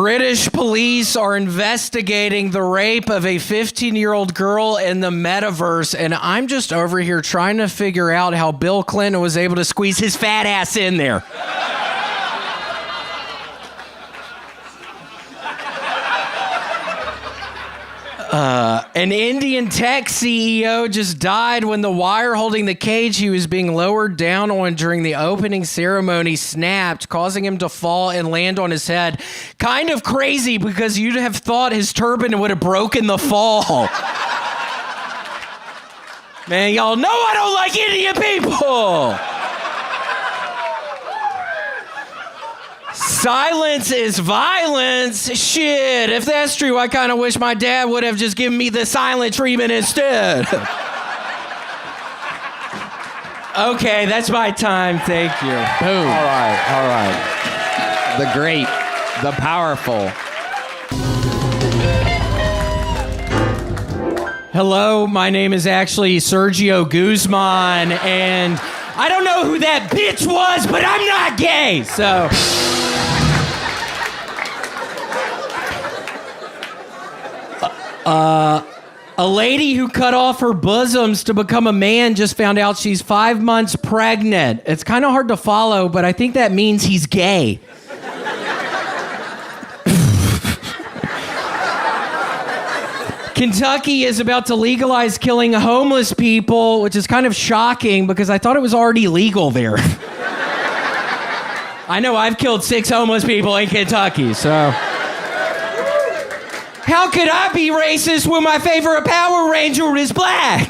British police are investigating the rape of a 15-year-old girl in the metaverse, and I'm just over here trying to figure out how Bill Clinton was able to squeeze his fat ass in there. An Indian tech CEO just died when the wire holding the cage he was being lowered down on during the opening ceremony snapped, causing him to fall and land on his head. Kind of crazy because you'd have thought his turban would have broken the fall. Man, y'all know I don't like Indian people. Silence is violence. Shit, if that's true, I kind of wish my dad would have just given me the silent treatment instead. Okay, that's my time. Thank you. Boom. All right. The great, the powerful. Hello, my name is actually Sergio Guzman, and I don't know who that bitch was, but I'm not gay, so... A lady who cut off her bosoms to become a man just found out she's 5 months pregnant. It's kind of hard to follow, but I think that means he's gay. Kentucky is about to legalize killing homeless people, which is kind of shocking because I thought it was already legal there. I know I've killed 6 homeless people in Kentucky, so... How could I be racist when my favorite Power Ranger is black?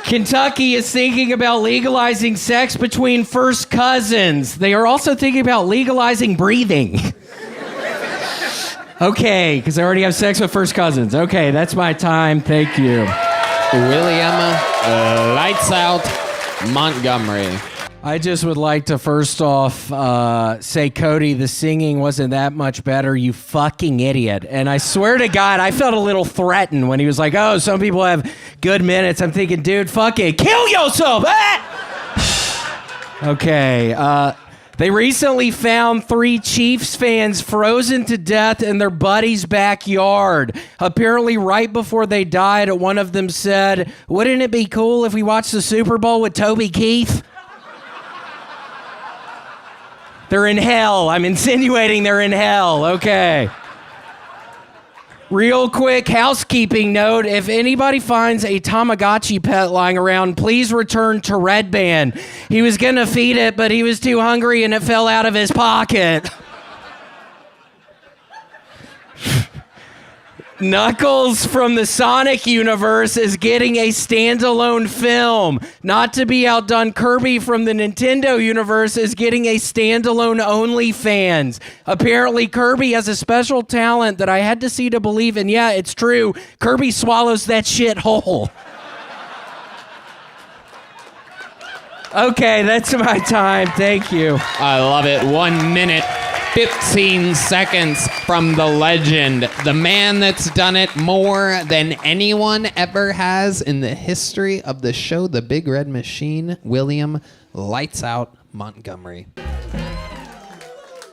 Kentucky is thinking about legalizing sex between first cousins. They are also thinking about legalizing breathing. Okay, because I already have sex with first cousins. Okay, that's my time. Thank you. William Lights Out Montgomery. I just would like to first off say, Cody, the singing wasn't that much better, you fucking idiot. And I swear to God, I felt a little threatened when he was like, oh, some people have good minutes. I'm thinking, dude, fuck it, kill yourself! Ah! Okay, they recently found 3 Chiefs fans frozen to death in their buddy's backyard. Apparently, right before they died, one of them said, wouldn't it be cool if we watched the Super Bowl with Toby Keith? They're in hell. I'm insinuating they're in hell. Okay. Real quick housekeeping note. If anybody finds a Tamagotchi pet lying around, please return to Redban. He was going to feed it, but he was too hungry and it fell out of his pocket. Knuckles from the Sonic universe is getting a standalone film. Not to be outdone, Kirby from the Nintendo universe is getting a standalone OnlyFans. Apparently, Kirby has a special talent that I had to see to believe, and yeah, it's true. Kirby swallows that shit whole. Okay, that's my time. Thank you. I love it. 1 minute. 15 seconds from the legend, the man that's done it more than anyone ever has in the history of the show, The Big Red Machine, William Lights Out Montgomery.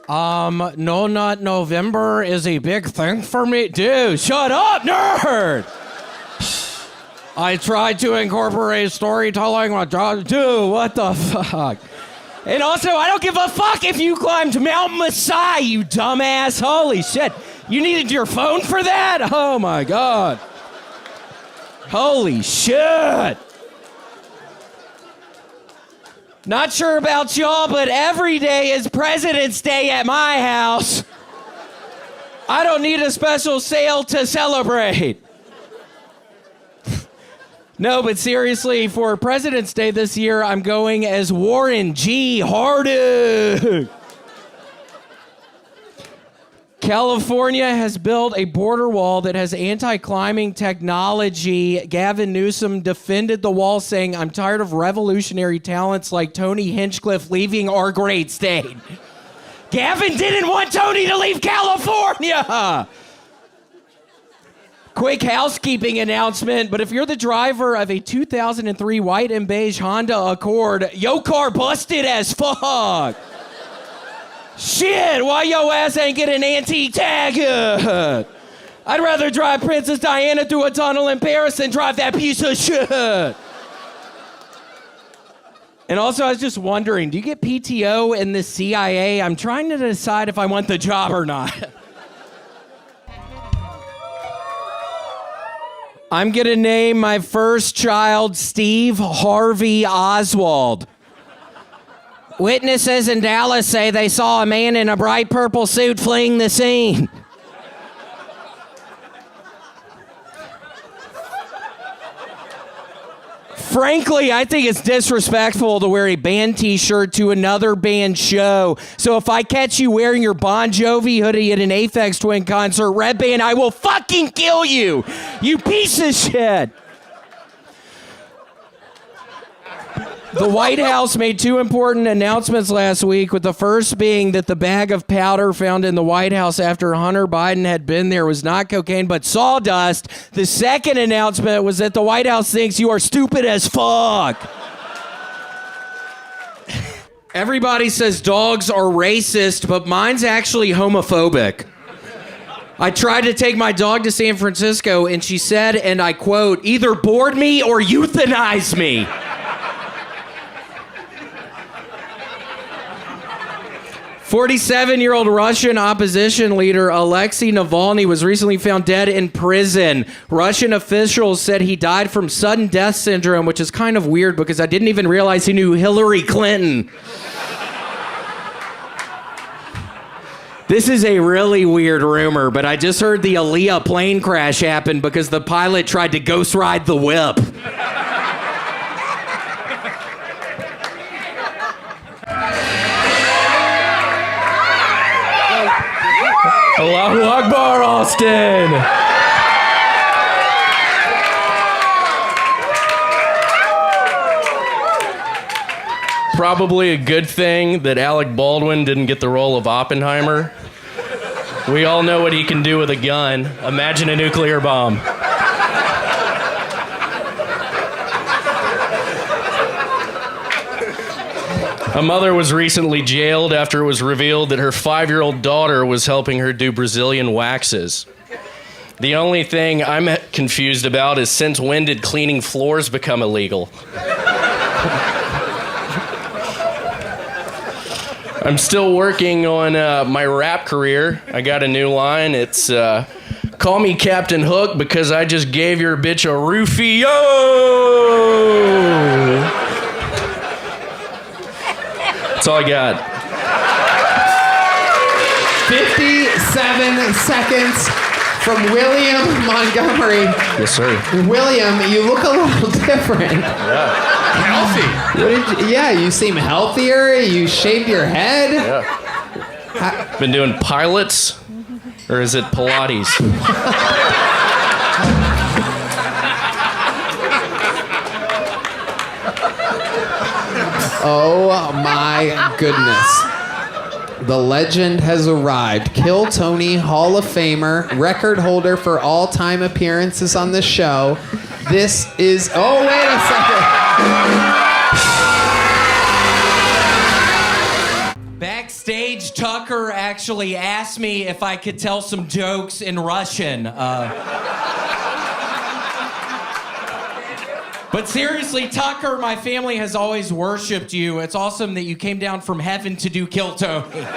No Nut November is a big thing for me. Dude, shut up, nerd! I tried to incorporate storytelling. Dude, what the fuck? And also, I don't give a fuck if you climbed Mount Masai, you dumbass. Holy shit. You needed your phone for that? Oh, my God. Holy shit. Not sure about y'all, but every day is President's Day at my house. I don't need a special sale to celebrate. No, but seriously, for President's Day this year, I'm going as Warren G. Harding. California has built a border wall that has anti-climbing technology. Gavin Newsom defended the wall, saying, I'm tired of revolutionary talents like Tony Hinchcliffe leaving our great state. Gavin didn't want Tony to leave California. Quick housekeeping announcement, but if you're the driver of a 2003 white and beige Honda Accord, your car busted as fuck. Shit, why your ass ain't get an antique tag? I'd rather drive Princess Diana through a tunnel in Paris than drive that piece of shit. And also, I was just wondering, do you get PTO in the CIA? I'm trying to decide if I want the job or not. I'm gonna name my first child Steve Harvey Oswald. Witnesses in Dallas say they saw a man in a bright purple suit fleeing the scene. Frankly, I think it's disrespectful to wear a band t-shirt to another band show. So if I catch you wearing your Bon Jovi hoodie at an Aphex Twin concert, Redban, I will fucking kill you, you piece of shit. The White House made two important announcements last week, with the first being that the bag of powder found in the White House after Hunter Biden had been there was not cocaine, but sawdust. The second announcement was that the White House thinks you are stupid as fuck. Everybody says dogs are racist, but mine's actually homophobic. I tried to take my dog to San Francisco, and she said, and I quote, "Either board me or euthanize me." 47-year-old Russian opposition leader Alexei Navalny was recently found dead in prison. Russian officials said he died from sudden death syndrome, which is kind of weird because I didn't even realize he knew Hillary Clinton. This is a really weird rumor, but I just heard the Aaliyah plane crash happen because the pilot tried to ghost ride the whip. Allahu Akbar, Austin! Probably a good thing that Alec Baldwin didn't get the role of Oppenheimer. We all know what he can do with a gun. Imagine a nuclear bomb. A mother was recently jailed after it was revealed that her 5-year-old daughter was helping her do Brazilian waxes. The only thing I'm confused about is, since when did cleaning floors become illegal? I'm still working on my rap career. I got a new line. It's, call me Captain Hook because I just gave your bitch a Rufio. That's all I got. 57 seconds from William Montgomery. Yes, sir. William, you look a little different. Yeah. Healthy. You seem healthier. You shaved your head. Yeah. Been doing pilots, or is it Pilates? Oh my goodness. The legend has arrived. Kill Tony, Hall of Famer, record holder for all-time appearances on the show. This is... Oh, wait a second. Backstage, Tucker actually asked me if I could tell some jokes in Russian. But seriously, Tucker, my family has always worshipped you. It's awesome that you came down from heaven to do Kill Tony.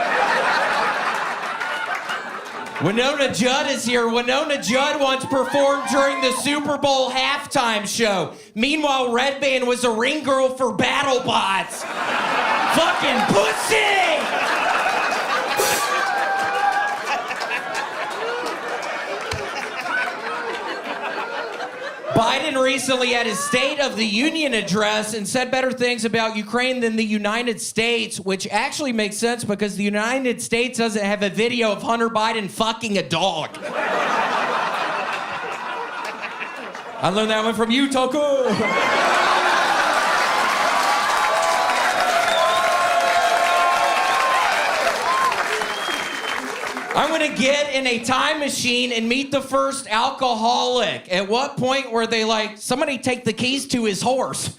Winona Judd is here. Winona Judd once performed during the Super Bowl halftime show. Meanwhile, Redban was a ring girl for BattleBots. Fucking pussy! Biden recently had his State of the Union address and said better things about Ukraine than the United States, which actually makes sense because the United States doesn't have a video of Hunter Biden fucking a dog. I learned that one from you, Tucker. I'm gonna get in a time machine and meet the first alcoholic. At what point were they like, somebody take the keys to his horse?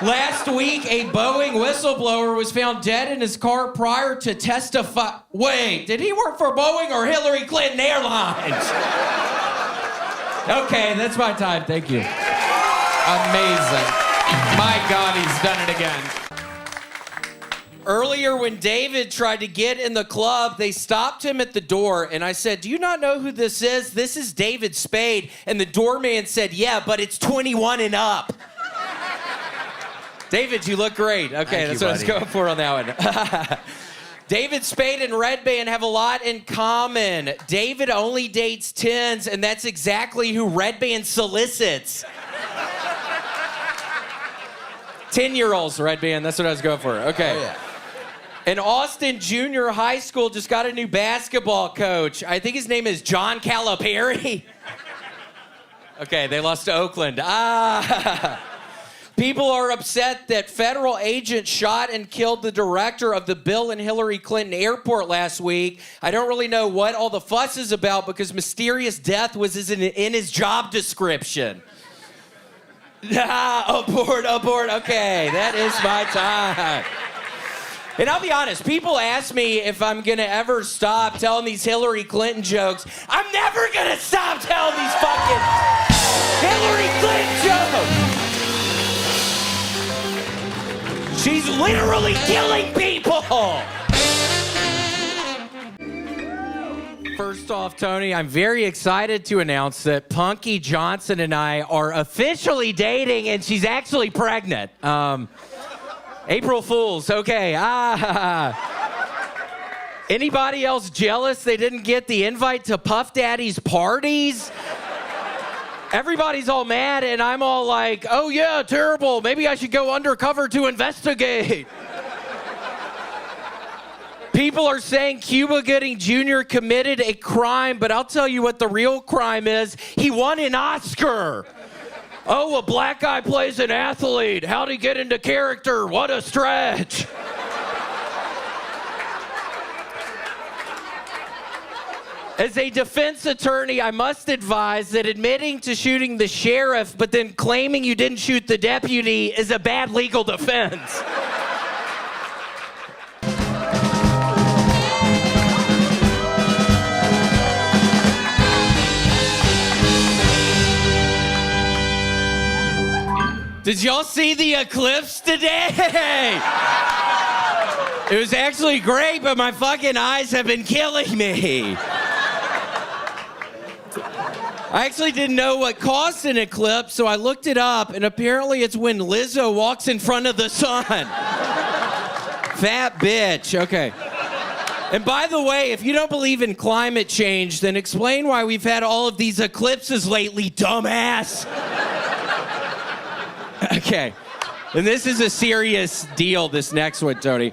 Last week, a Boeing whistleblower was found dead in his car prior to testify. Wait, did he work for Boeing or Hillary Clinton Airlines? Okay, that's my time. Thank you. Amazing. My God, he's done it again. Earlier, when David tried to get in the club, they stopped him at the door, and I said, do you not know who this is? This is David Spade. And the doorman said, yeah, but it's 21 and up. David, you look great. Okay, that's what I was going for on that one. David Spade and Redban have a lot in common. David only dates 10s, and that's exactly who Redban solicits. 10-year-olds, Redban, that's what I was going for. Okay. Oh, yeah. And Austin Junior High School just got a new basketball coach. I think his name is John Calipari. Okay, they lost to Oakland. People are upset that federal agents shot and killed the director of the Bill and Hillary Clinton airport last week. I don't really know what all the fuss is about because mysterious death was in his job description. Abort. Okay, that is my time. And I'll be honest, people ask me if I'm going to ever stop telling these Hillary Clinton jokes. I'm never going to stop telling these fucking Hillary Clinton jokes. She's literally killing people! First off, Tony, I'm very excited to announce that Punky Johnson and I are officially dating, and she's actually pregnant. April Fools, okay. Anybody else jealous they didn't get the invite to Puff Daddy's parties? Everybody's all mad, and I'm all like, oh yeah, terrible. Maybe I should go undercover to investigate. People are saying Cuba Gooding Jr. committed a crime, but I'll tell you what the real crime is. He won an Oscar. Oh, a black guy plays an athlete. How'd he get into character? What a stretch. As a defense attorney, I must advise that admitting to shooting the sheriff but then claiming you didn't shoot the deputy is a bad legal defense. Did y'all see the eclipse today? It was actually great, but my fucking eyes have been killing me. I actually didn't know what caused an eclipse, so I looked it up, and apparently it's when Lizzo walks in front of the sun. Fat bitch. Okay. And by the way, if you don't believe in climate change, then explain why we've had all of these eclipses lately, dumbass. Okay. And this is a serious deal, this next one, Tony.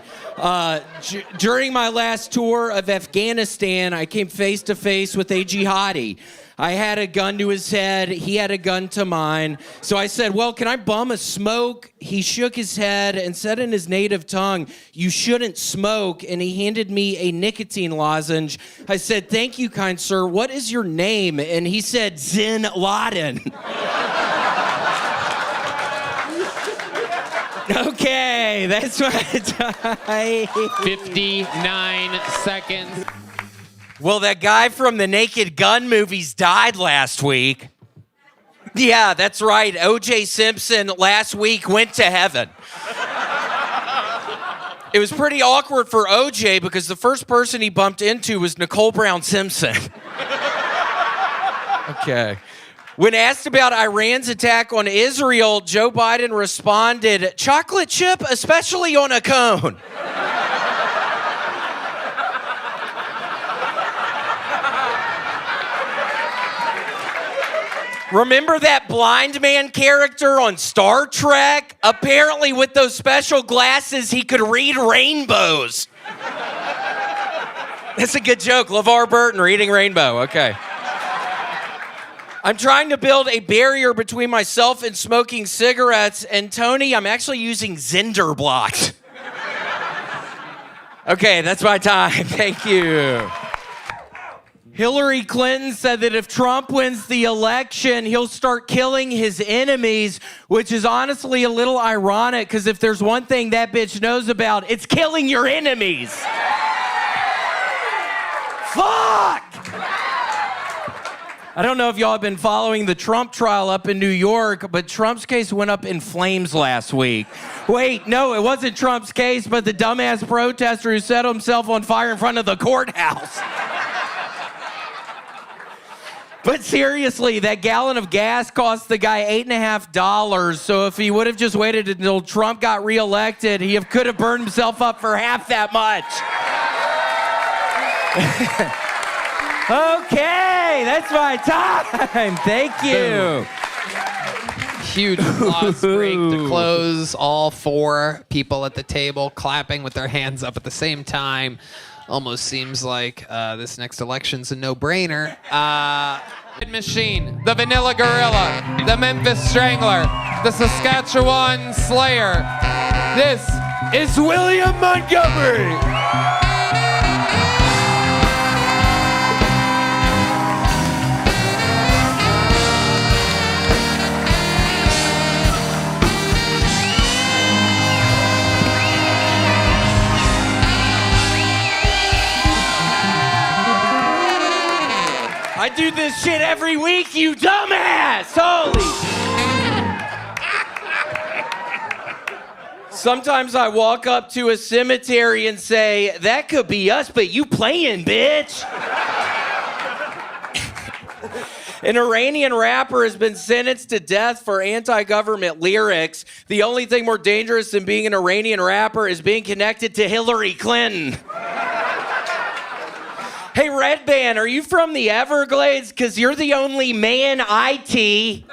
During my last tour of Afghanistan, I came face to face with a jihadi. I had a gun to his head. He had a gun to mine. So I said, well, can I bum a smoke? He shook his head and said in his native tongue, you shouldn't smoke. And he handed me a nicotine lozenge. I said, thank you, kind sir. What is your name? And he said, Zin Laden. Okay, that's my time. 59 seconds. Well, that guy from the Naked Gun movies died last week. Yeah, that's right. O.J. Simpson last week went to heaven. It was pretty awkward for O.J. because the first person he bumped into was Nicole Brown Simpson. Okay. When asked about Iran's attack on Israel, Joe Biden responded, chocolate chip, especially on a cone. Remember that blind man character on Star Trek? Apparently with those special glasses, he could read rainbows. That's a good joke. LeVar Burton reading rainbow. Okay. I'm trying to build a barrier between myself and smoking cigarettes, and Tony, I'm actually using Zinder blocks. Okay, that's my time. Thank you. Hillary Clinton said that if Trump wins the election, he'll start killing his enemies, which is honestly a little ironic because if there's one thing that bitch knows about, it's killing your enemies. Fuck! I don't know if y'all have been following the Trump trial up in New York, but Trump's case went up in flames last week. Wait, no, it wasn't Trump's case, but the dumbass protester who set himself on fire in front of the courthouse. But seriously, that gallon of gas cost the guy $8.50. So if he would have just waited until Trump got reelected, he could have burned himself up for half that much. Okay, that's my time. Thank you. Huge applause break to close. All four people at the table clapping with their hands up at the same time. Almost seems like this next election's a no-brainer. Machine, the Vanilla Gorilla, the Memphis Strangler, the Saskatchewan Slayer. This is William Montgomery. I do this shit every week, you dumbass! Holy. Sometimes I walk up to a cemetery and say, that could be us, but you playing, bitch. An Iranian rapper has been sentenced to death for anti-government lyrics. The only thing more dangerous than being an Iranian rapper is being connected to Hillary Clinton. Hey, Redban, are you from the Everglades? Because you're the only man IT.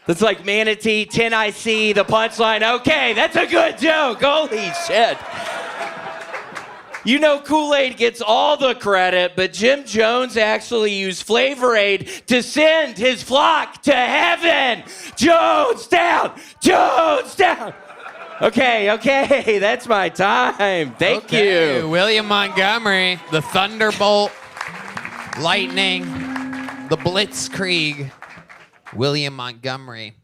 That's like manatee, 10IC, the punchline. Okay, that's a good joke. Holy shit. You know Kool-Aid gets all the credit, but Jim Jones actually used Flavor Aid to send his flock to heaven. Jones down! Jones down! Okay, that's my time. Thank you. William Montgomery, the Thunderbolt, Lightning, the Blitzkrieg. William Montgomery.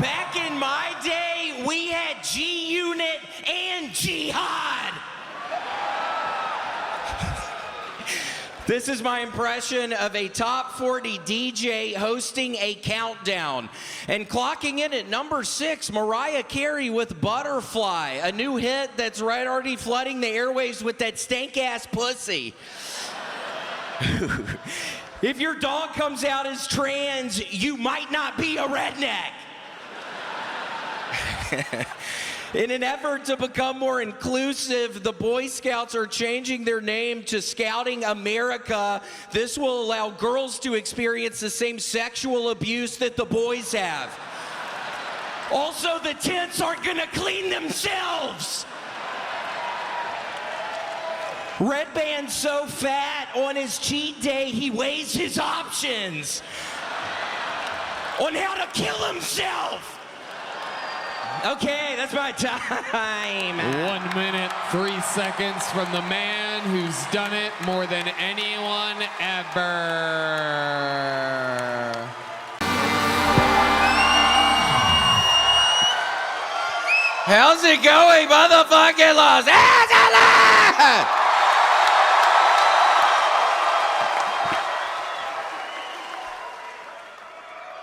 Back in my day, we had G-Unit and Jihad. This is my impression of a top 40 DJ hosting a countdown. And clocking in at number 6, Mariah Carey with Butterfly, a new hit that's already flooding the airwaves with that stank-ass pussy. If your dog comes out as trans, you might not be a redneck. In an effort to become more inclusive, the Boy Scouts are changing their name to Scouting America. This will allow girls to experience the same sexual abuse that the boys have. Also, the tents aren't gonna clean themselves. Redban's so fat, on his cheat day, he weighs his options on how to kill himself. Okay, that's my time. 1 minute, 3 seconds from the man who's done it more than anyone ever. How's it going, motherfucking Los Angeles?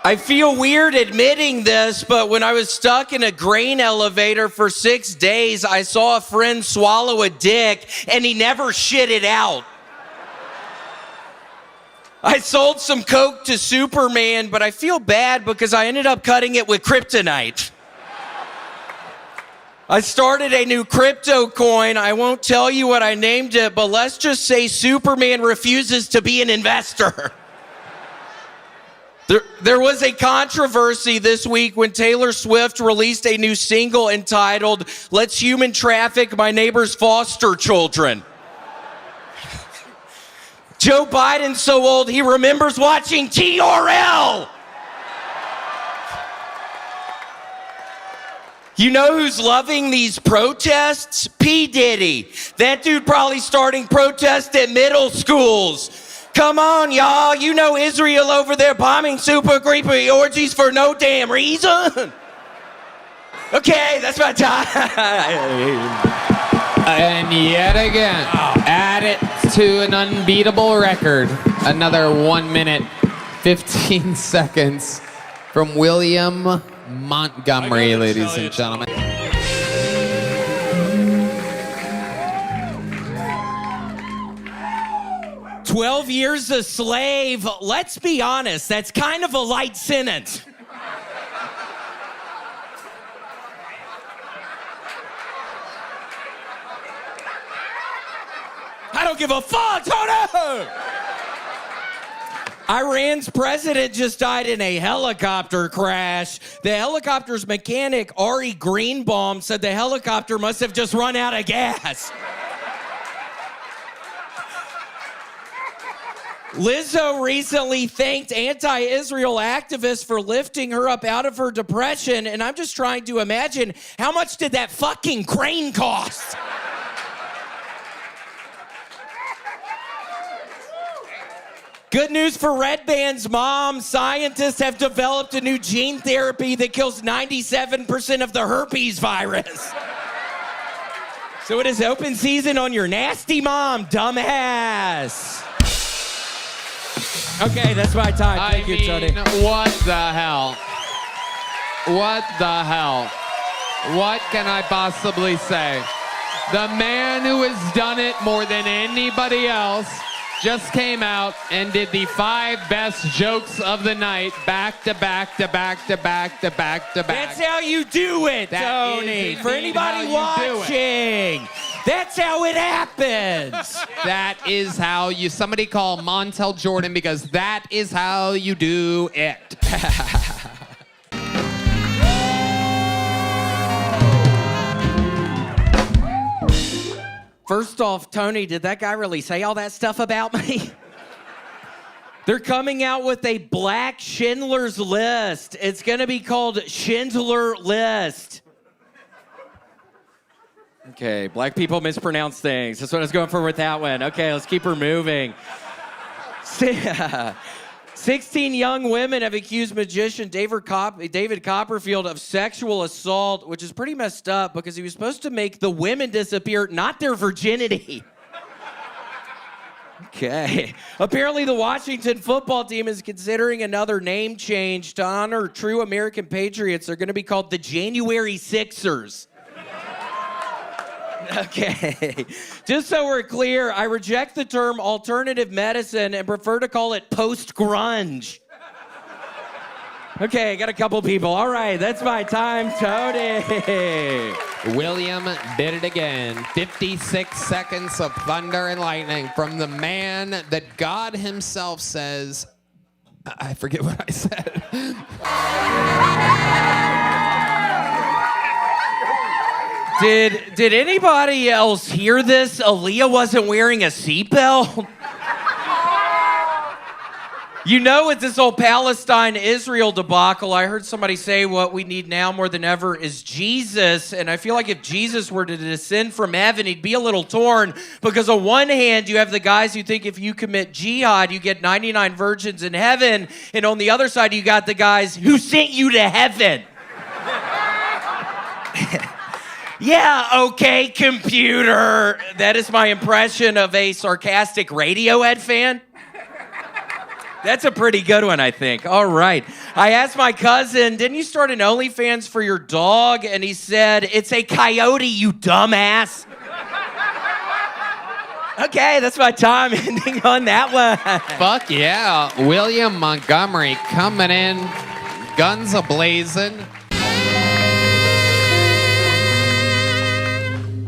I feel weird admitting this, but when I was stuck in a grain elevator for 6 days, I saw a friend swallow a dick, and he never shit it out. I sold some coke to Superman, but I feel bad because I ended up cutting it with kryptonite. I started a new crypto coin. I won't tell you what I named it, but let's just say Superman refuses to be an investor. There was a controversy this week when Taylor Swift released a new single entitled, "Let's Human Traffic My Neighbor's Foster Children." Joe Biden's so old he remembers watching TRL. You know who's loving these protests? P. Diddy. That dude probably starting protests at middle schools. Come on, y'all. You know Israel over there bombing super creepy orgies for no damn reason. Okay, that's my time. And yet again, add it to an unbeatable record. Another 1 minute, 15 seconds from William Montgomery, ladies and gentlemen. "12 years a slave." Let's be honest, that's kind of a light sentence. I don't give a fuck, Tony! Iran's president just died in a helicopter crash. The helicopter's mechanic, Ari Greenbaum, said the helicopter must have just run out of gas. Lizzo recently thanked anti-Israel activists for lifting her up out of her depression, and I'm just trying to imagine, how much did that fucking crane cost? Good news for Redban's mom. Scientists have developed a new gene therapy that kills 97% of the herpes virus. So it is open season on your nasty mom, dumbass. Okay, that's my time. Thank you, Tony. What the hell? What the hell? What can I possibly say? The man who has done it more than anybody else just came out and did the 5 best jokes of the night back to back to back to back to back to back. That's how you do it, Tony. For anybody watching, that's how it happens. That is how you, somebody call Montel Jordan, because that is how you do it. First off, Tony, did that guy really say all that stuff about me? They're coming out with a black Schindler's List. It's going to be called Schindler List. Okay, black people mispronounce things. That's what I was going for with that one. Okay, let's keep her moving. 16 young women have accused magician David Copperfield of sexual assault, which is pretty messed up because he was supposed to make the women disappear, not their virginity. Okay. Apparently, the Washington football team is considering another name change to honor true American patriots. They're going to be called the January Sixers. Okay. Just so we're clear, I reject the term alternative medicine and prefer to call it post-grunge. Okay, got a couple people. All right, that's my time, Tony. William did it again. 56 seconds of thunder and lightning from the man that God himself says, I forget what I said. Did anybody else hear this? Aaliyah wasn't wearing a seatbelt? You know, with this whole Palestine-Israel debacle, I heard somebody say what we need now more than ever is Jesus, and I feel like if Jesus were to descend from heaven, he'd be a little torn, because on one hand, you have the guys who think if you commit jihad, you get 99 virgins in heaven, and on the other side, you got the guys who sent you to heaven. Yeah, okay, computer. That is my impression of a sarcastic Radiohead fan. That's a pretty good one, I think. All right. I asked my cousin, didn't you start an OnlyFans for your dog? And he said, it's a coyote, you dumbass. Okay, that's my time ending on that one. Fuck yeah. William Montgomery coming in, guns a-blazing.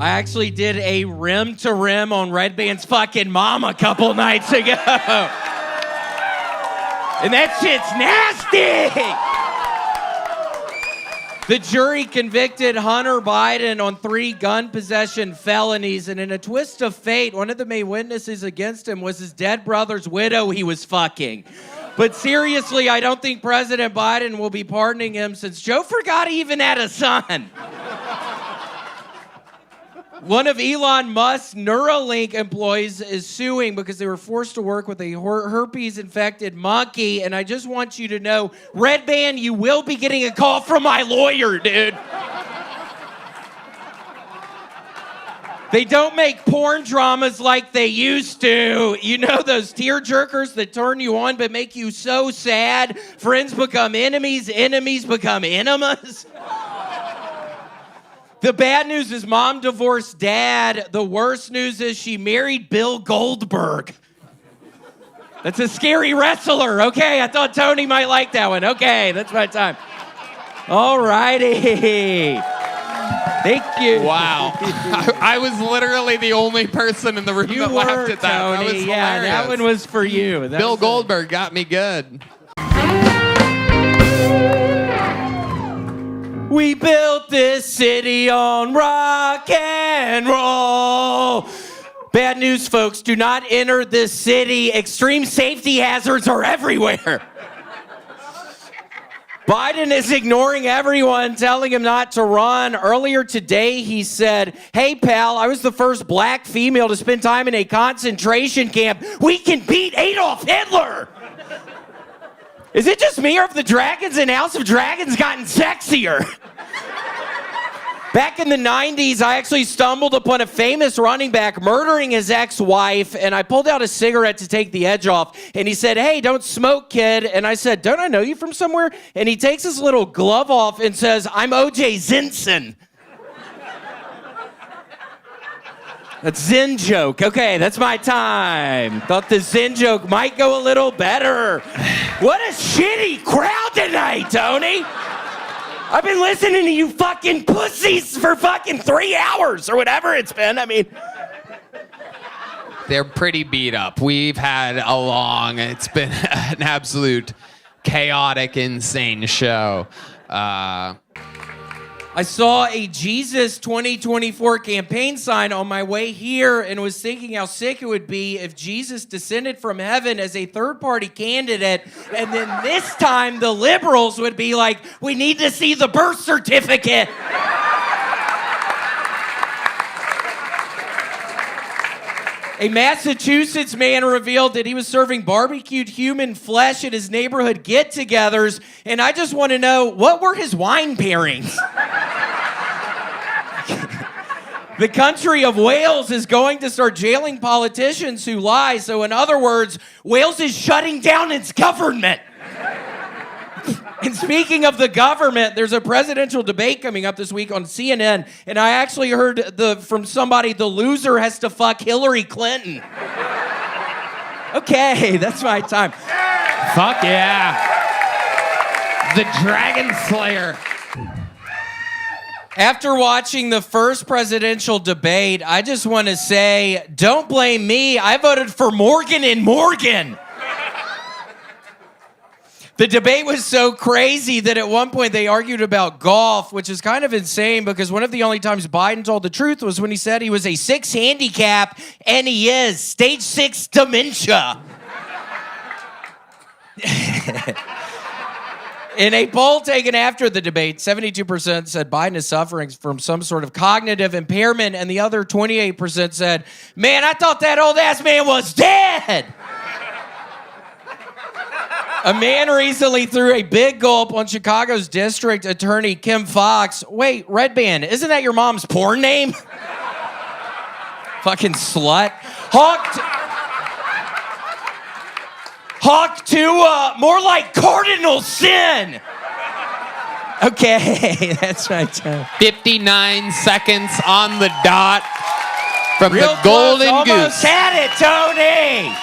I actually did a rim to rim on Redban's fucking mom a couple nights ago. And that shit's nasty! The jury convicted Hunter Biden on 3 gun possession felonies, and in a twist of fate, one of the main witnesses against him was his dead brother's widow he was fucking. But seriously, I don't think President Biden will be pardoning him since Joe forgot he even had a son. One of Elon Musk's Neuralink employees is suing because they were forced to work with a herpes-infected monkey. And I just want you to know, Redban, you will be getting a call from my lawyer, dude. They don't make porn dramas like they used to. You know those tear-jerkers that turn you on but make you so sad? Friends become enemies, enemies become enemas. The bad news is mom divorced dad. The worst news is she married Bill Goldberg. That's a scary wrestler. Okay, I thought Tony might like that one. Okay, that's my time. All righty. Thank you. Wow. I was literally the only person in the room You that were, laughed at that. Tony. That was Yeah, hilarious. that one was for you. Bill Goldberg got me good. We built this city on rock and roll. Bad news, folks. Do not enter this city. Extreme safety hazards are everywhere. Biden is ignoring everyone, telling him not to run. Earlier today, he said, "Hey, pal, I was the first black female to spend time in a concentration camp. We can beat Adolf Hitler." Is it just me, or have the dragons in House of Dragons gotten sexier? Back in the 90s, I actually stumbled upon a famous running back murdering his ex-wife, and I pulled out a cigarette to take the edge off. And he said, "Hey, don't smoke, kid." And I said, "Don't I know you from somewhere?" And he takes his little glove off and says, "I'm O.J. Simpson." That's Zen joke. Okay, that's my time. Thought the Zen joke might go a little better. What a shitty crowd tonight, Tony. I've been listening to you fucking pussies for fucking 3 hours or whatever it's been. I mean, They're pretty beat up. We've had it's been an absolute chaotic, insane show. I saw a Jesus 2024 campaign sign on my way here and was thinking how sick it would be if Jesus descended from heaven as a third-party candidate, and then this time the liberals would be like, "We need to see the birth certificate." A Massachusetts man revealed that he was serving barbecued human flesh at his neighborhood get-togethers, and I just want to know, what were his wine pairings? The country of Wales is going to start jailing politicians who lie, so in other words, Wales is shutting down its government. And speaking of the government, there's a presidential debate coming up this week on CNN, and I actually heard from somebody, the loser has to fuck Hillary Clinton. Okay, that's my time. Fuck yeah. The Dragon Slayer. After watching the first presidential debate, I just want to say, don't blame me. I voted for Morgan and Morgan. The debate was so crazy that at one point they argued about golf, which is kind of insane because one of the only times Biden told the truth was when he said he was a 6 handicap, and he is. Stage 6 dementia. In a poll taken after the debate, 72% said Biden is suffering from some sort of cognitive impairment, and the other 28% said, "Man, I thought that old-ass man was dead." A man recently threw a big gulp on Chicago's district attorney Kim Fox. Wait, Redban, isn't that your mom's porn name? Fucking slut. Hawk to more like cardinal sin. Okay, that's right. 59 seconds on the dot from Real the Golden close. Almost Goose. had it, Tony.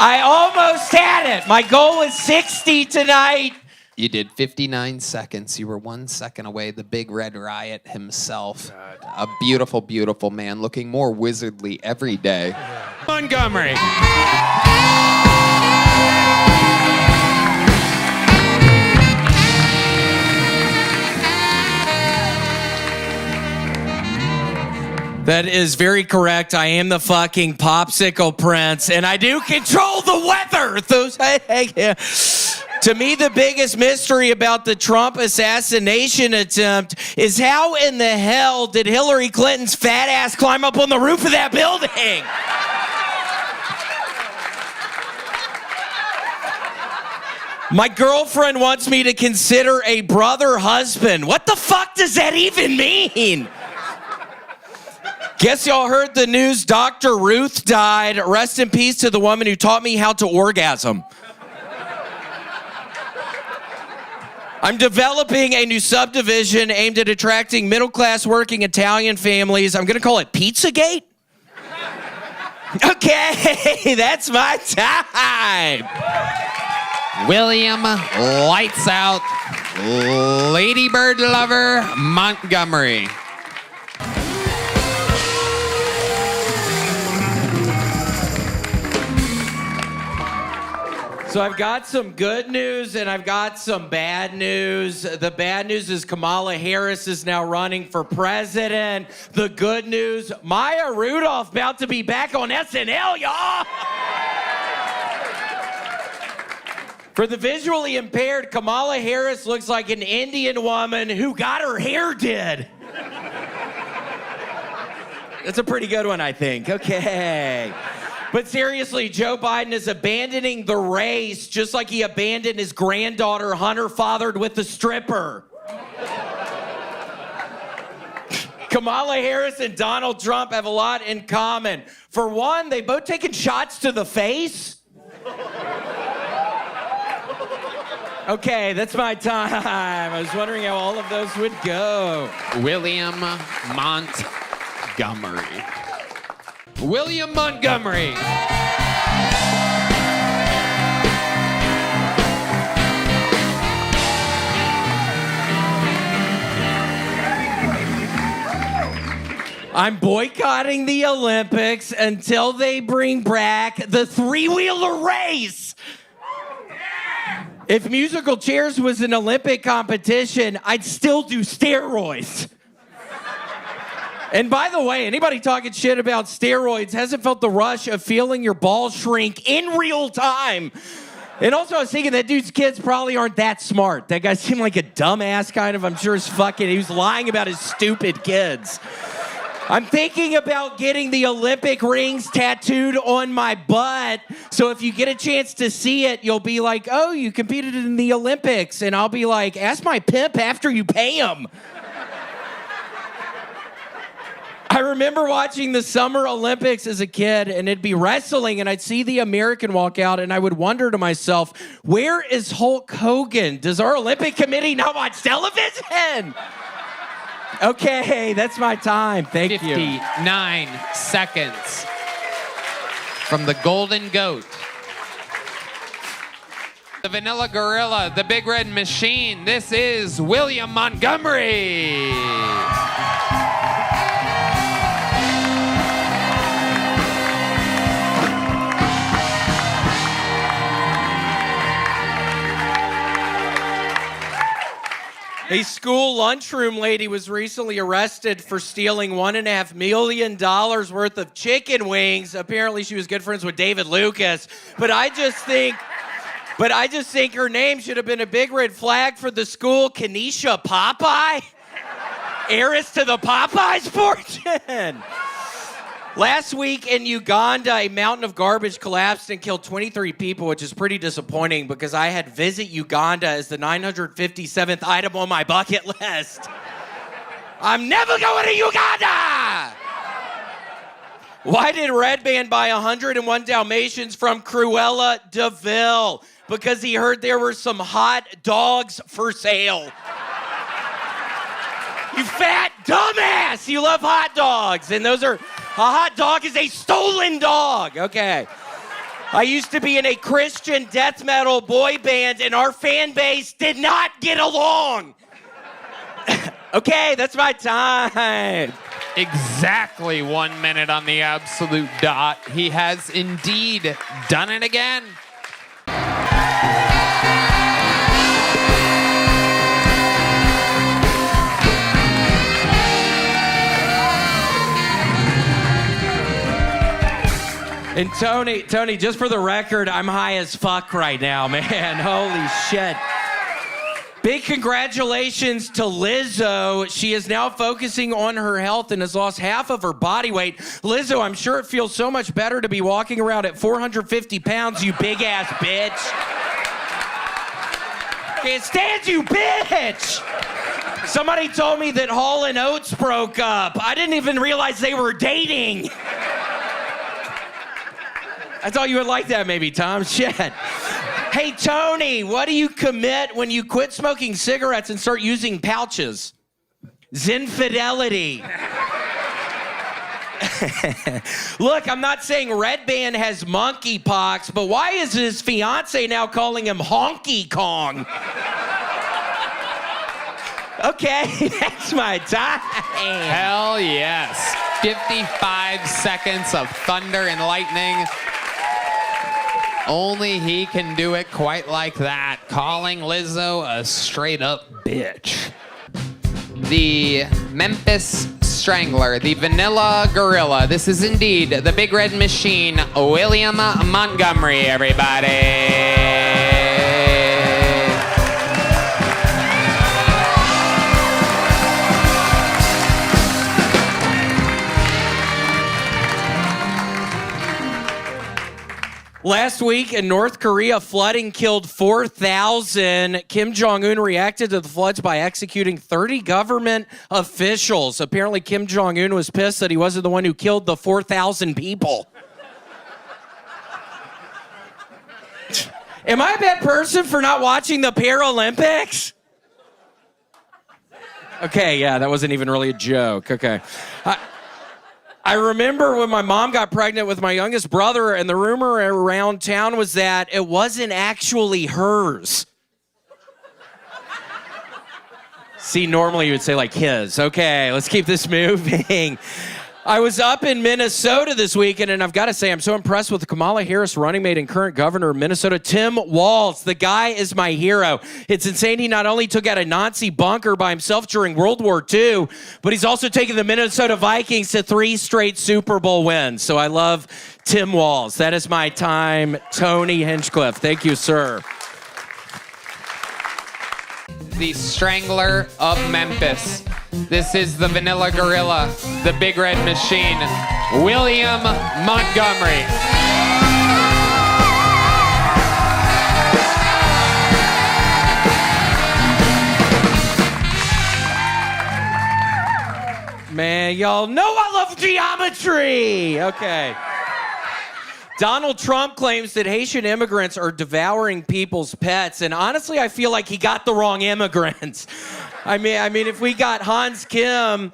I almost had it. My goal was 60 tonight. You did 59 seconds. You were 1 second away. The Big Red Riot himself. A beautiful, beautiful man, looking more wizardly every day. Montgomery. That is very correct. I am the fucking popsicle prince, and I do control the weather. To me, the biggest mystery about the Trump assassination attempt is how in the hell did Hillary Clinton's fat ass climb up on the roof of that building? My girlfriend wants me to consider a brother husband. What the fuck does that even mean? Guess y'all heard the news. Dr. Ruth died. Rest in peace to the woman who taught me how to orgasm. I'm developing a new subdivision aimed at attracting middle-class working Italian families. I'm going to call it Pizzagate. Okay, that's my time. William Lights Out Ladybird Lover Montgomery. So I've got some good news and I've got some bad news. The bad news is Kamala Harris is now running for president. The good news, Maya Rudolph about to be back on SNL, y'all. For the visually impaired, Kamala Harris looks like an Indian woman who got her hair did. That's a pretty good one, I think. Okay. But seriously, Joe Biden is abandoning the race just like he abandoned his granddaughter Hunter fathered with the stripper. Kamala Harris and Donald Trump have a lot in common. For one, they both taken shots to the face. Okay, that's my time. I was wondering how all of those would go. William Montgomery. William Montgomery. I'm boycotting the Olympics until they bring back the three-wheeler race. If musical chairs was an Olympic competition, I'd still do steroids. And by the way, anybody talking shit about steroids hasn't felt the rush of feeling your balls shrink in real time. And also, I was thinking that dude's kids probably aren't that smart. That guy seemed like a dumbass kind of. I'm sure he was lying about his stupid kids. I'm thinking about getting the Olympic rings tattooed on my butt. So if you get a chance to see it, you'll be like, oh, you competed in the Olympics. And I'll be like, ask my pimp after you pay him. I remember watching the Summer Olympics as a kid, and it'd be wrestling, and I'd see the American walk out, and I would wonder to myself, where is Hulk Hogan? Does our Olympic committee not watch television? Okay, that's my time. Thank you. 59 seconds from the Golden Goat. The Vanilla Gorilla, the Big Red Machine. This is William Montgomery. A school lunchroom lady was recently arrested for stealing $1.5 million worth of chicken wings. Apparently, she was good friends with David Lucas. But I just think her name should have been a big red flag for the school. Kenesha Popeye, heiress to the Popeyes fortune. Last week in Uganda, a mountain of garbage collapsed and killed 23 people, which is pretty disappointing because I had visit Uganda as the 957th item on my bucket list. I'm never going to Uganda! Why did Redban buy 101 Dalmatians from Cruella de Vil? Because he heard there were some hot dogs for sale. You fat dumbass! You love hot dogs, and a hot dog is a stolen dog. Okay. I used to be in a Christian death metal boy band, and our fan base did not get along. Okay, that's my time. Exactly 1 minute on the absolute dot. He has indeed done it again. And Tony, just for the record, I'm high as fuck right now, man. Holy shit. Big congratulations to Lizzo. She is now focusing on her health and has lost half of her body weight. Lizzo, I'm sure it feels so much better to be walking around at 450 pounds, you big ass bitch. Can't stand you, bitch. Somebody told me that Hall & Oates broke up. I didn't even realize they were dating. I thought you would like that maybe, Tom. Shit. Hey, Tony, what do you commit when you quit smoking cigarettes and start using pouches? Zinfidelity. Look, I'm not saying Redban has monkeypox, but why is his fiance now calling him Honky Kong? Okay, that's my time. Hell yes. 55 seconds of thunder and lightning. Only he can do it quite like that, calling Lizzo a straight-up bitch. The Memphis Strangler, the Vanilla Gorilla. This is indeed the Big Red Machine, William Montgomery, everybody. Last week in North Korea, flooding killed 4,000. Kim Jong-un reacted to the floods by executing 30 government officials. Apparently, Kim Jong-un was pissed that he wasn't the one who killed the 4,000 people. Am I a bad person for not watching the Paralympics? Okay, yeah, that wasn't even really a joke. Okay. I remember when my mom got pregnant with my youngest brother, and the rumor around town was that it wasn't actually hers. See, normally you would say like his. Okay, let's keep this moving. I was up in Minnesota this weekend, and I've got to say, I'm so impressed with Kamala Harris running mate and current governor of Minnesota, Tim Walz. The guy is my hero. It's insane he not only took out a Nazi bunker by himself during World War II, but he's also taken the Minnesota Vikings to 3 straight Super Bowl wins. So I love Tim Walz. That is my time, Tony Hinchcliffe. Thank you, sir. The Strangler of Memphis. This is the Vanilla Gorilla, the Big Red Machine, William Montgomery. Man, y'all know I love geometry. Okay. Donald Trump claims that Haitian immigrants are devouring people's pets, and honestly, I feel like he got the wrong immigrants. I mean, if we got Hans Kim,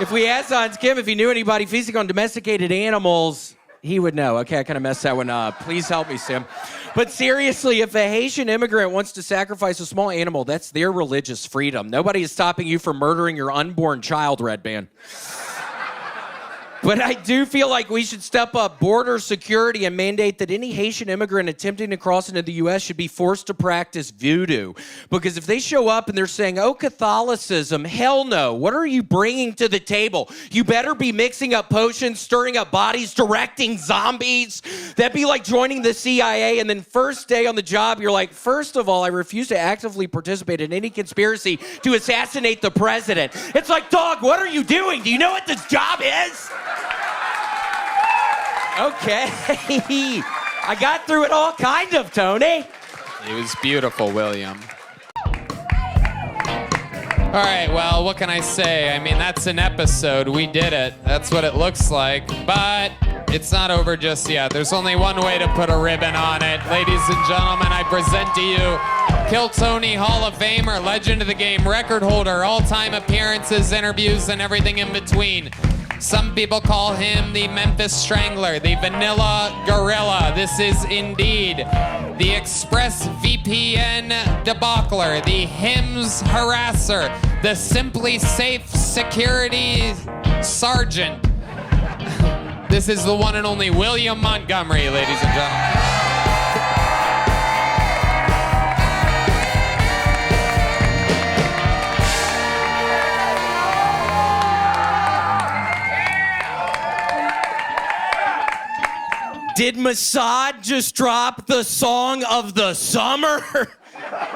if we asked Hans Kim if he knew anybody feasting on domesticated animals, he would know. Okay, I kind of messed that one up. Please help me, Sam. But seriously, if a Haitian immigrant wants to sacrifice a small animal, that's their religious freedom. Nobody is stopping you from murdering your unborn child, Redban. But I do feel like we should step up border security and mandate that any Haitian immigrant attempting to cross into the U.S. should be forced to practice voodoo. Because if they show up and they're saying, oh, Catholicism, hell no. What are you bringing to the table? You better be mixing up potions, stirring up bodies, directing zombies. That'd be like joining the CIA, and then first day on the job, you're like, first of all, I refuse to actively participate in any conspiracy to assassinate the president. It's like, dog, what are you doing? Do you know what this job is? Okay. I got through it all kind of, Tony. It was beautiful, William. All right, well, what can I say? I mean, that's an episode. We did it. That's what it looks like. But it's not over just yet. There's only one way to put a ribbon on it. Ladies and gentlemen, I present to you Kill Tony, Hall of Famer, legend of the game, record holder, all-time appearances, interviews, and everything in between. Some people call him the Memphis Strangler, the Vanilla Gorilla. This is indeed the Express VPN debacler, the HIMS harasser, the Simply Safe Security Sergeant. This is the one and only William Montgomery, ladies and gentlemen. Did Mossad just drop the song of the summer?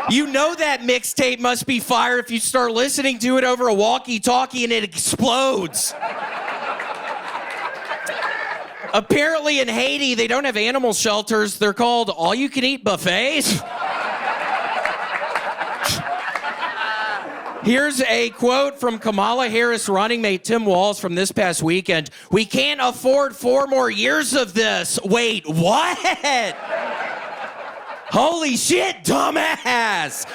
You know that mixtape must be fire if you start listening to it over a walkie-talkie and it explodes. Apparently in Haiti, they don't have animal shelters. They're called all-you-can-eat buffets. Here's a quote from Kamala Harris running mate Tim Walz from this past weekend. "We can't afford 4 more years of this." Wait, what? Holy shit, dumbass.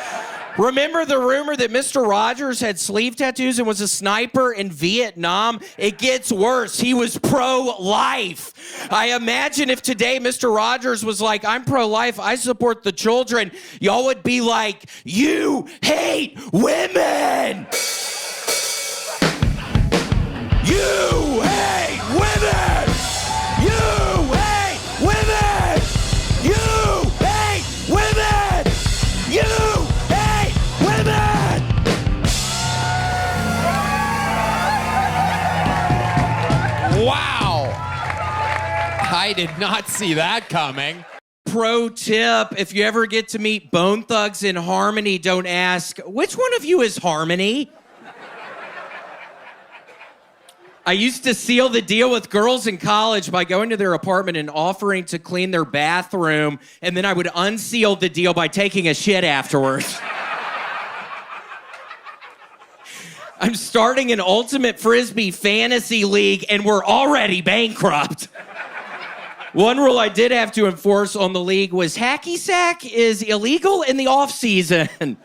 Remember the rumor that Mr. Rogers had sleeve tattoos and was a sniper in Vietnam? It gets worse. He was pro-life. I imagine if today Mr. Rogers was like, "I'm pro-life, I support the children," y'all would be like, "You hate women! You hate women! You hate women! You hate women! You hate women!" Wow. I did not see that coming. Pro tip, if you ever get to meet Bone Thugs in Harmony, don't ask, "Which one of you is Harmony?" I used to seal the deal with girls in college by going to their apartment and offering to clean their bathroom, and then I would unseal the deal by taking a shit afterwards. I'm starting an Ultimate Frisbee fantasy league, and we're already bankrupt. One rule I did have to enforce on the league was hacky sack is illegal in the off-season.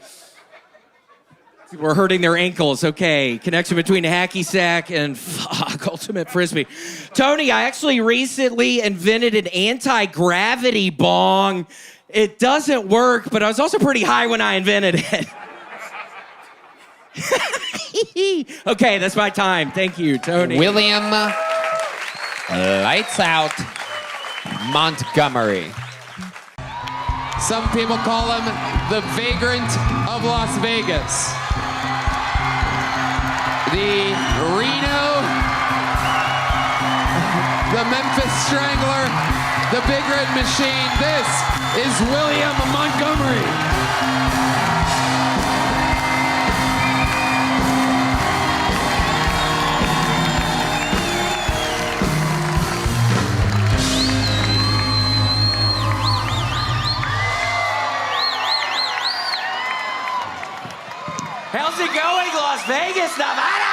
People are hurting their ankles. Okay, connection between hacky sack and Ultimate Frisbee. Tony, I actually recently invented an anti-gravity bong. It doesn't work, but I was also pretty high when I invented it. Okay, that's my time. Thank you, Tony. William Lights Out Montgomery. Some people call him the vagrant of Las Vegas. The Reno, the Memphis Strangler, the Big Red Machine. This is William Montgomery. How's it going, Las Vegas, Nevada?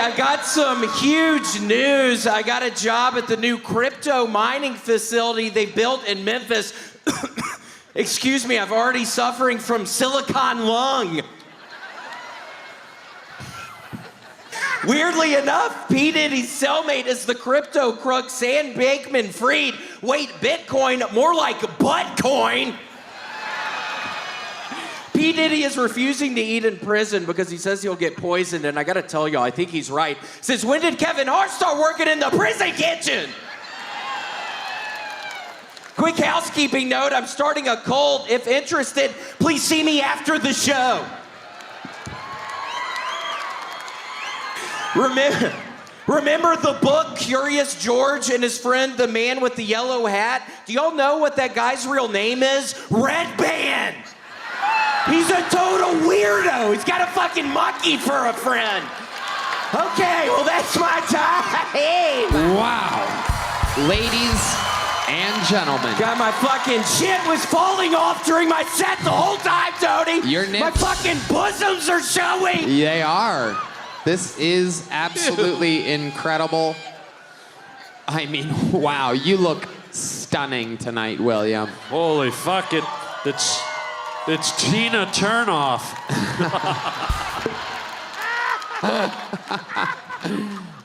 I've got some huge news. I got a job at the new crypto mining facility they built in Memphis. Excuse me, I'm already suffering from silicon lung. Weirdly enough, P. Diddy's cellmate is the crypto crook Sam Bankman-Fried. Wait, Bitcoin, more like buttcoin. P. Diddy is refusing to eat in prison because he says he'll get poisoned, and I gotta tell y'all, I think he's right. Since when did Kevin Hart start working in the prison kitchen? Quick housekeeping note, I'm starting a cult. If interested, please see me after the show. Remember the book Curious George and his friend, the man with the yellow hat? Do y'all know what that guy's real name is? Redban! He's a total weirdo. He's got a fucking monkey for a friend. Okay, well, that's my time. Wow. Ladies and gentlemen. God, my fucking shit was falling off during my set the whole time, Tony. Your nips. My fucking bosoms are showing. They are. This is absolutely incredible. I mean, wow, you look stunning tonight, William. Holy fuck, it's Tina Turnoff.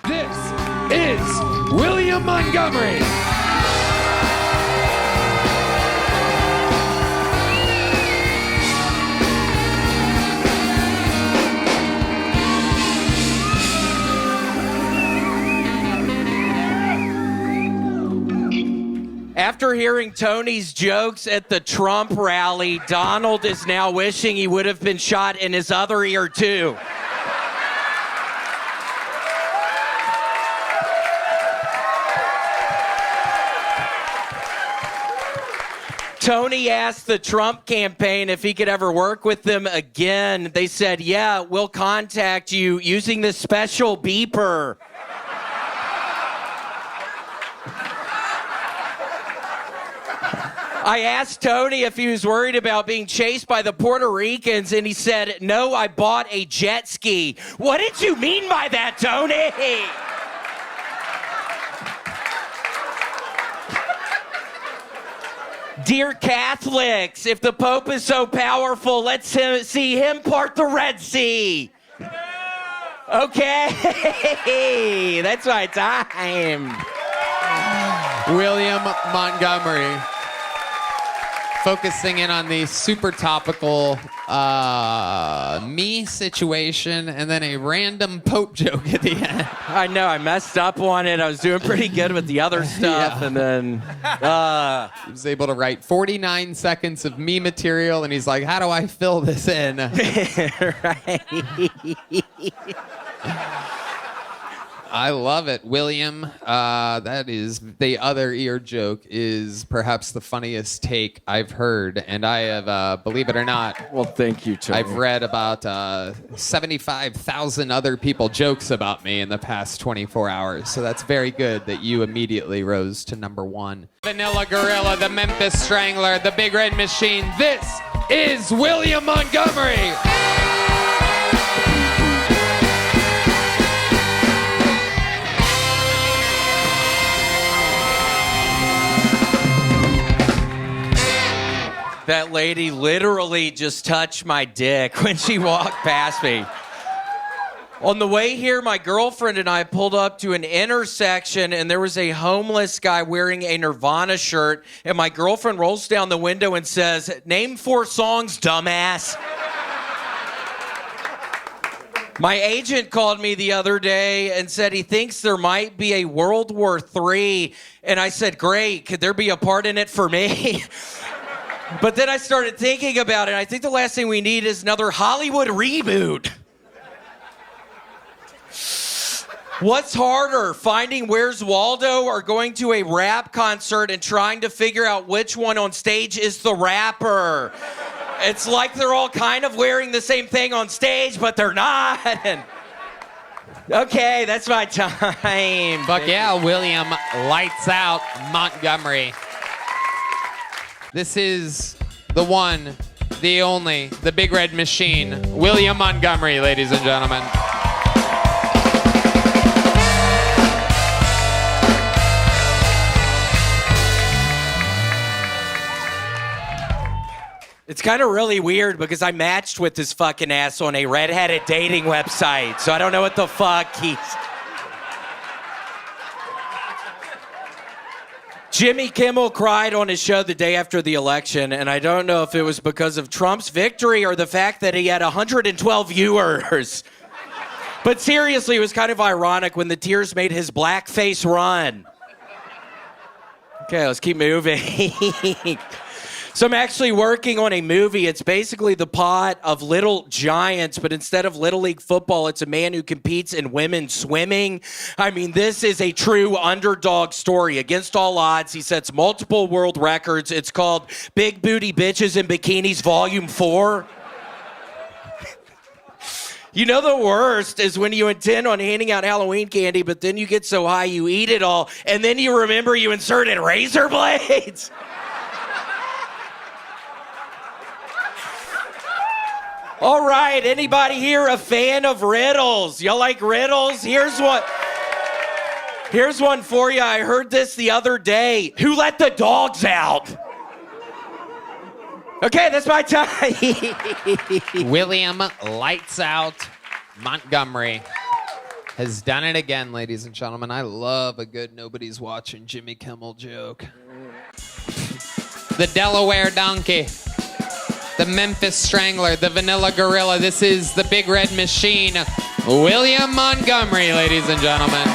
This is William Montgomery. After hearing Tony's jokes at the Trump rally, Donald is now wishing he would have been shot in his other ear, too. Tony asked the Trump campaign if he could ever work with them again. They said, yeah, we'll contact you using this special beeper. I asked Tony if he was worried about being chased by the Puerto Ricans, and he said, no, I bought a jet ski. What did you mean by that, Tony? Dear Catholics, if the Pope is so powerful, let's see him part the Red Sea. Okay, that's my time. William Montgomery. Focusing in on the super topical me situation and then a random Pope joke at the end. I know, I messed up on it. I was doing pretty good with the other stuff, and then... He was able to write 49 seconds of me material, and he's like, how do I fill this in? Right. I love it, William. That is the other ear joke is perhaps the funniest take I've heard, and I have, believe it or not, Well, thank you, Tony. I've read about 75,000 other people jokes about me in the past 24 hours. So that's very good that you immediately rose to number one. Vanilla Gorilla, the Memphis Strangler, the Big Red Machine. This is William Montgomery. That lady literally just touched my dick when she walked past me. On the way here, my girlfriend and I pulled up to an intersection, and there was a homeless guy wearing a Nirvana shirt, and my girlfriend rolls down the window and says, "Name 4 songs, dumbass." My agent called me the other day and said he thinks there might be a World War III, and I said, great, could there be a part in it for me? But then I started thinking about it. I think the last thing we need is another Hollywood reboot. What's harder, finding Where's Waldo or going to a rap concert and trying to figure out which one on stage is the rapper? It's like they're all kind of wearing the same thing on stage, but they're not. Okay, that's my time. Fuck yeah, William Lights Out Montgomery. This is the one, the only, the Big Red Machine, William Montgomery, ladies and gentlemen. It's kind of really weird because I matched with this fucking ass on a redheaded dating website, so I don't know what the fuck he's... Jimmy Kimmel cried on his show the day after the election, and I don't know if it was because of Trump's victory or the fact that he had 112 viewers. But seriously, it was kind of ironic when the tears made his black face run. Okay, let's keep moving. So I'm actually working on a movie. It's basically the plot of Little Giants, but instead of Little League football, it's a man who competes in women's swimming. I mean, this is a true underdog story. Against all odds, he sets multiple world records. It's called Big Booty Bitches in Bikinis Volume 4. You know, the worst is when you intend on handing out Halloween candy, but then you get so high you eat it all, and then you remember you inserted razor blades. All right, anybody here a fan of riddles? Y'all like riddles? Here's one for you. I heard this the other day. Who let the dogs out? Okay, that's my time. William Lights Out Montgomery has done it again, ladies and gentlemen. I love a good nobody's watching Jimmy Kimmel joke. The Delaware Donkey. The Memphis Strangler, the Vanilla Gorilla. This is the Big Red Machine, William Montgomery, ladies and gentlemen.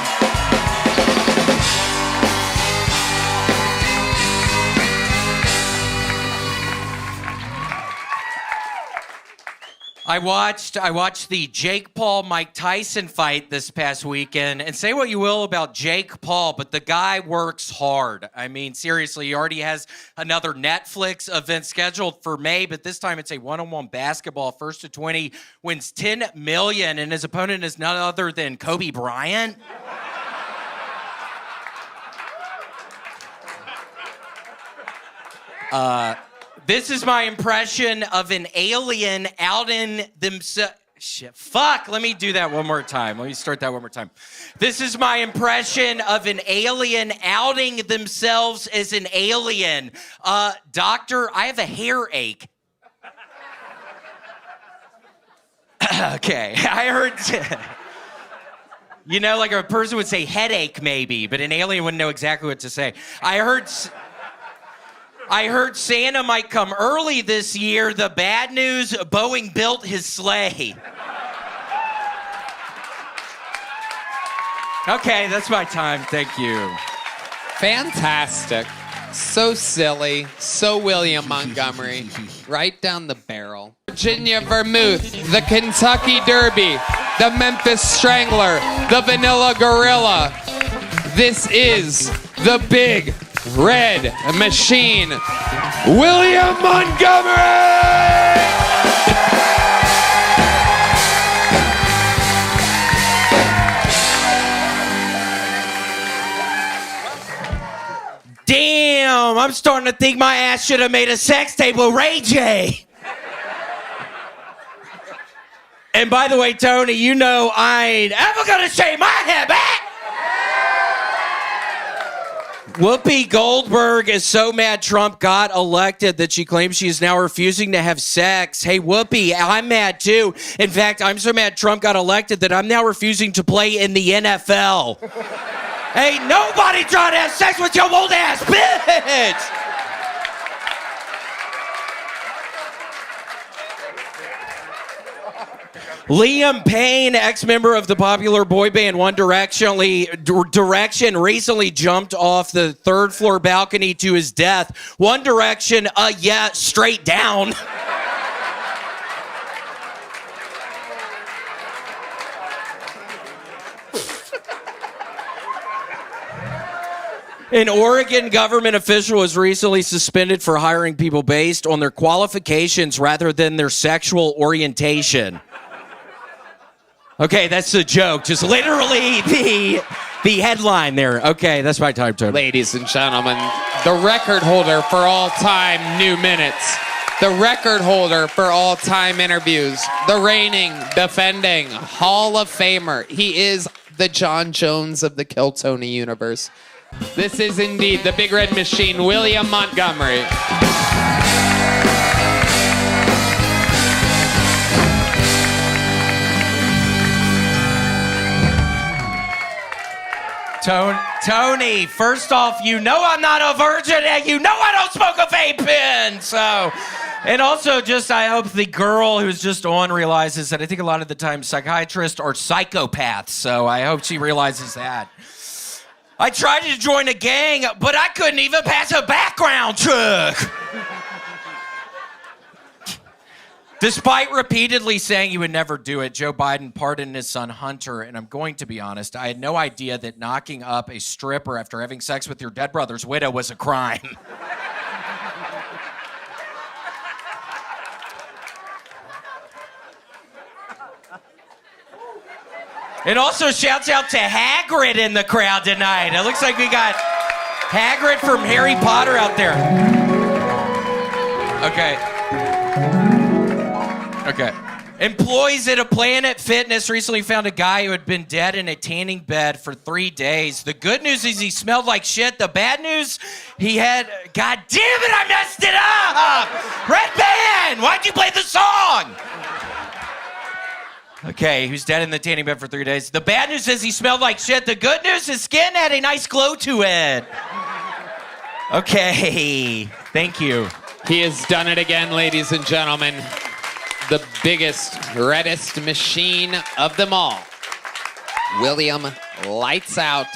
I watched the Jake Paul Mike Tyson fight this past weekend, and say what you will about Jake Paul, but the guy works hard. I mean, seriously, he already has another Netflix event scheduled for May, but this time it's a one-on-one basketball, 1st to 20, wins $10 million, and his opponent is none other than Kobe Bryant. This is my impression of an alien out in themselves. Shit, fuck, let me do that one more time. Let me start that one more time. This is my impression of an alien outing themselves as an alien. Doctor, I have a hair ache. Okay, I heard... You know, like a person would say headache maybe, but an alien wouldn't know exactly what to say. I heard Santa might come early this year. The bad news, Boeing built his sleigh. Okay, that's my time. Thank you. Fantastic. So silly. So William Montgomery. Right down the barrel. Virginia Vermouth. The Kentucky Derby. The Memphis Strangler. The Vanilla Gorilla. This is the Big Red Machine, William Montgomery! Damn, I'm starting to think my ass should have made a sex tape with Ray J. And by the way, Tony, you know I ain't ever gonna shave my head back. Whoopi Goldberg is so mad Trump got elected that she claims she is now refusing to have sex. Hey, Whoopi, I'm mad too. In fact, I'm so mad Trump got elected that I'm now refusing to play in the NFL. Ain't nobody trying to have sex with your old ass bitch! Liam Payne, ex-member of the popular boy band One Direction, recently jumped off the third-floor balcony to his death. One Direction, yeah, straight down. An Oregon government official was recently suspended for hiring people based on their qualifications rather than their sexual orientation. Okay, that's a joke. Just literally the headline there. Okay, that's my time, Tony. Ladies and gentlemen, the record holder for all-time new minutes, the record holder for all-time interviews, the reigning, defending Hall of Famer. He is the John Jones of the Kill Tony universe. This is indeed the Big Red Machine, William Montgomery. Tony, first off, you know I'm not a virgin, and you know I don't smoke a vape pen, so... And also, I hope the girl who's just on realizes that I think a lot of the time psychiatrists are psychopaths, so I hope she realizes that. I tried to join a gang, but I couldn't even pass a background check. Despite repeatedly saying he would never do it, Joe Biden pardoned his son Hunter, and I'm going to be honest, I had no idea that knocking up a stripper after having sex with your dead brother's widow was a crime. And also shouts out to Hagrid in the crowd tonight. It looks like we got Hagrid from Harry Potter out there. Okay. Employees at a Planet Fitness recently found a guy who had been dead in a tanning bed for 3 days. The good news is he smelled like shit. The bad news, he had... God damn it, I messed it up! Redban, why'd you play the song? Okay, he was dead in the tanning bed for 3 days. The bad news is he smelled like shit. The good news, his skin had a nice glow to it. Okay, thank you. He has done it again, ladies and gentlemen. The biggest, reddest machine of them all. William Lights Out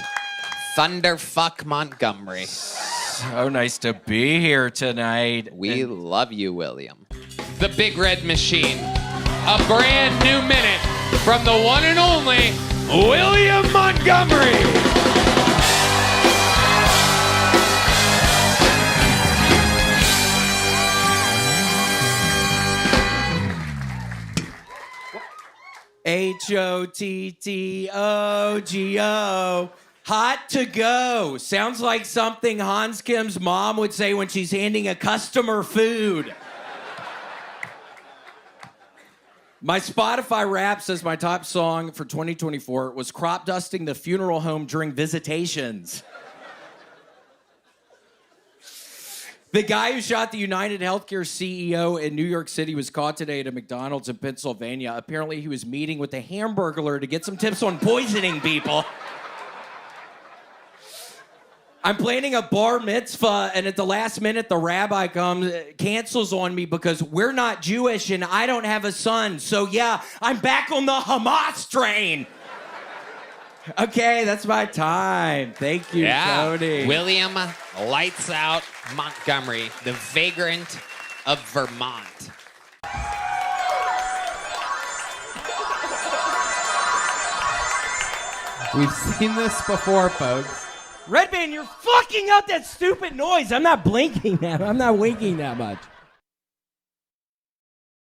Thunderfuck Montgomery. So nice to be here tonight. We love you, William. The Big Red Machine. a brand new minute from the one and only William Montgomery. HOTTOGO. Hot to go. Sounds like something Hans Kim's mom would say when she's handing a customer food. My Spotify rap says my top song for 2024 was Crop Dusting the Funeral Home During Visitations. The guy who shot the United Healthcare CEO in New York City was caught today at a McDonald's in Pennsylvania. Apparently, he was meeting with a Hamburglar to get some tips on poisoning people. I'm planning a bar mitzvah, and at the last minute, the rabbi comes, cancels on me because we're not Jewish and I don't have a son. So, yeah, I'm back on the Hamas train. Okay, that's my time. Thank you, Tony. William Lights Out Montgomery, the vagrant of Vermont. We've seen this before, folks. Redban, you're fucking up that stupid noise. I'm not blinking that. I'm not winking that much.